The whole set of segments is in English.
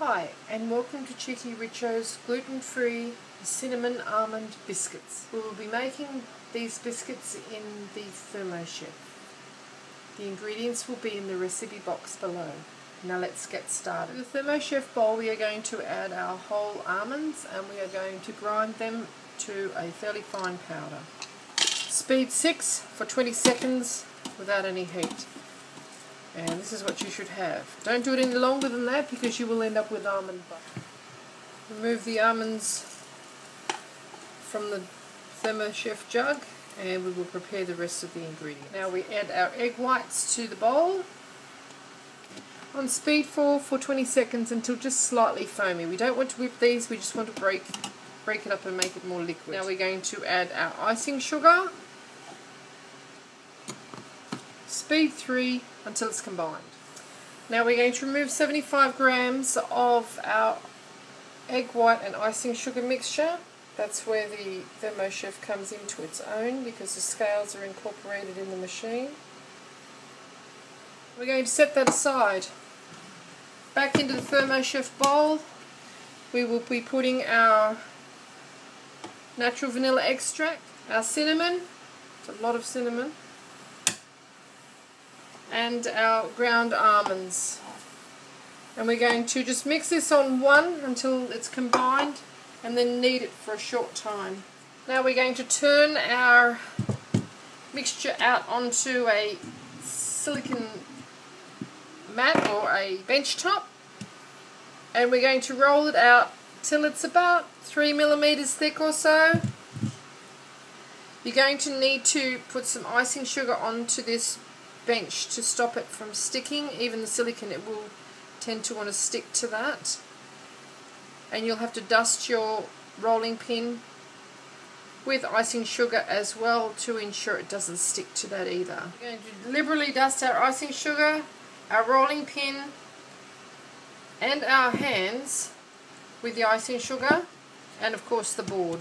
Hi, and welcome to cheekyricho's gluten-free cinnamon almond biscuits. We will be making these biscuits in the ThermoChef. The ingredients will be in the recipe box below. Now let's get started. In the ThermoChef bowl we are going to add our whole almonds and we are going to grind them to a fairly fine powder. Speed 6 for 20 seconds without any heat. And this is what you should have. Don't do it any longer than that because you will end up with almond butter. Remove the almonds from the ThermoChef jug and we will prepare the rest of the ingredients. Now we add our egg whites to the bowl on speed 4 for 20 seconds until just slightly foamy. We don't want to whip these, we just want to break it up and make it more liquid. Now we're going to add our icing sugar. Speed 3 until it's combined. Now we're going to remove 75 grams of our egg white and icing sugar mixture. That's where the ThermoChef comes into its own because the scales are incorporated in the machine. We're going to set that aside. Back into the ThermoChef bowl we will be putting our natural vanilla extract, our cinnamon, it's a lot of cinnamon, and our ground almonds. And we're going to just mix this on one until it's combined and then knead it for a short time. Now we're going to turn our mixture out onto a silicone mat or a bench top and we're going to roll it out till it's about 3 millimeters thick or so. You're going to need to put some icing sugar onto this bench to stop it from sticking. Even the silicone, it will tend to want to stick to that, and you'll have to dust your rolling pin with icing sugar as well to ensure it doesn't stick to that either. We're going to liberally dust our icing sugar, our rolling pin and our hands with the icing sugar and of course the board.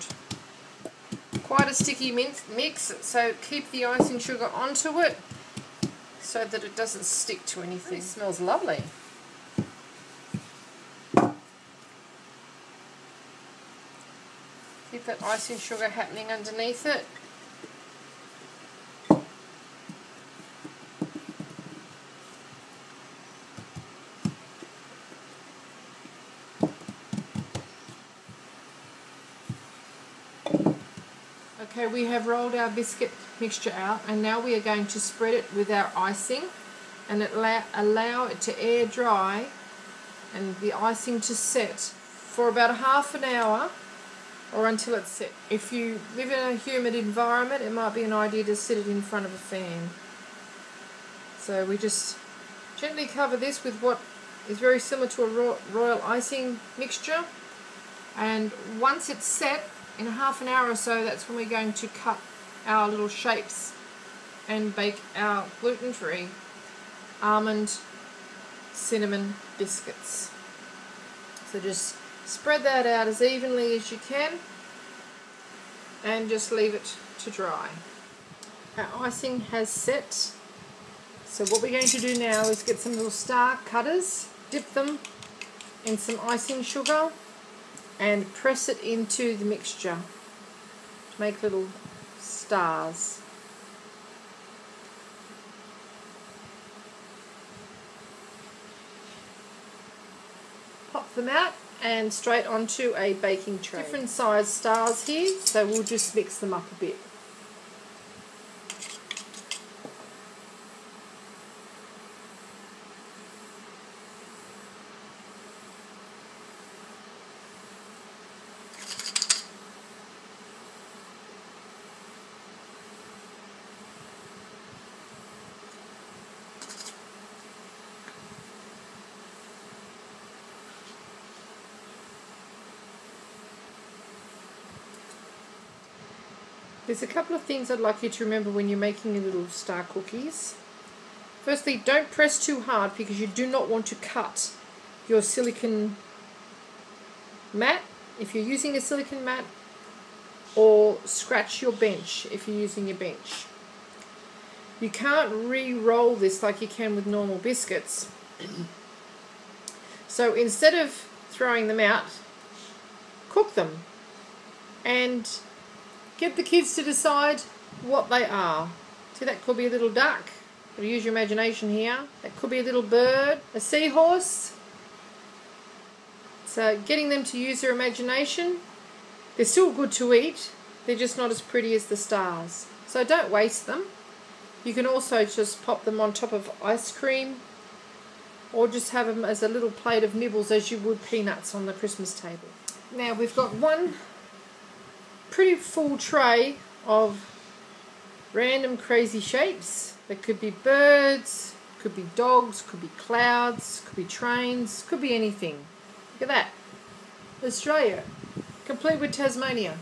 Quite a sticky mix, so keep the icing sugar onto it so that it doesn't stick to anything. It smells lovely. Keep that icing sugar happening underneath it. Okay, we have rolled our biscuit mixture out and now we are going to spread it with our icing and allow it to air dry and the icing to set for about half an hour or until it's set. If you live in a humid environment it might be an idea to sit it in front of a fan. So we just gently cover this with what is very similar to a royal icing mixture, and once it's set in a half an hour or so, that's when we're going to cut our little shapes and bake our gluten-free almond cinnamon biscuits. So just spread that out as evenly as you can and just leave it to dry. Our icing has set, so what we're going to do now is get some little star cutters, dip them in some icing sugar and press it into the mixture to make little stars. Pop them out and straight onto a baking tray. Different size stars here, so we'll just mix them up a bit. There's a couple of things I'd like you to remember when you're making your little star cookies. Firstly, don't press too hard because you do not want to cut your silicone mat if you're using a silicone mat, or scratch your bench if you're using your bench. You can't re-roll this like you can with normal biscuits. So instead of throwing them out, cook them and get the kids to decide what they are. See, that could be a little duck. But use your imagination here. That could be a little bird, a seahorse. So getting them to use their imagination. They're still good to eat. They're just not as pretty as the stars. So don't waste them. You can also just pop them on top of ice cream or just have them as a little plate of nibbles as you would peanuts on the Christmas table. Now we've got one pretty full tray of random crazy shapes. There could be birds, could be dogs, could be clouds, could be trains, could be anything. Look at that. Australia, complete with Tasmania.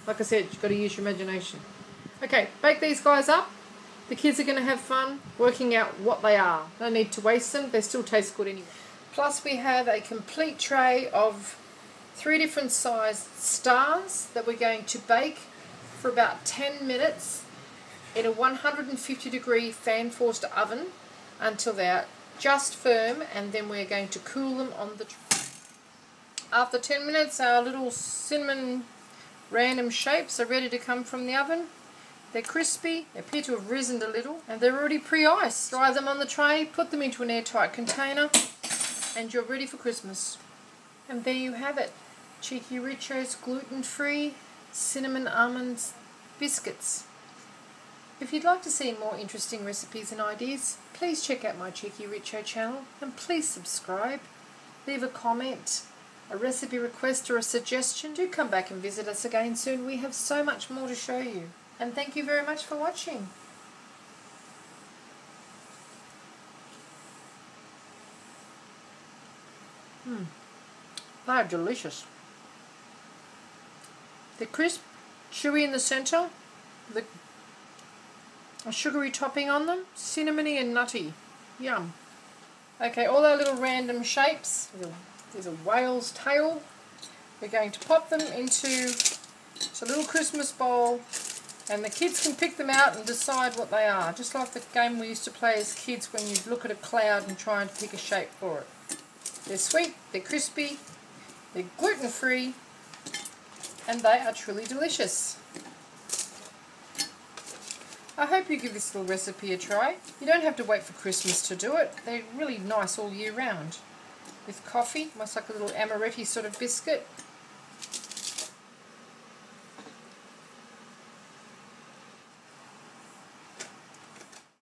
Like I said, you've got to use your imagination. Okay, bake these guys up. The kids are going to have fun working out what they are. No need to waste them. They still taste good anyway. Plus we have a complete tray of 3 different sized stars that we're going to bake for about 10 minutes in a 150 degree fan forced oven until they're just firm, and then we're going to cool them on the tray. After 10 minutes our little cinnamon random shapes are ready to come from the oven. They're crispy, they appear to have risen a little, and they're already pre-iced. Dry them on the tray, put them into an airtight container, and you're ready for Christmas. And there you have it. Cheekyricho's gluten-free cinnamon almonds biscuits. If you'd like to see more interesting recipes and ideas, please check out my Cheekyricho channel and please subscribe. Leave a comment, a recipe request or a suggestion. Do come back and visit us again soon. We have so much more to show you. And thank you very much for watching. They are delicious. They're crisp, chewy in the centre, a sugary topping on them, cinnamony and nutty. Yum. Okay, all our little random shapes. There's a whale's tail. We're going to pop them into a little Christmas bowl, and the kids can pick them out and decide what they are, just like the game we used to play as kids when you'd look at a cloud and try and pick a shape for it. They're sweet, they're crispy, they're gluten-free, and they are truly delicious. I hope you give this little recipe a try. You don't have to wait for Christmas to do it. They're really nice all year round. With coffee, almost like a little amaretti sort of biscuit.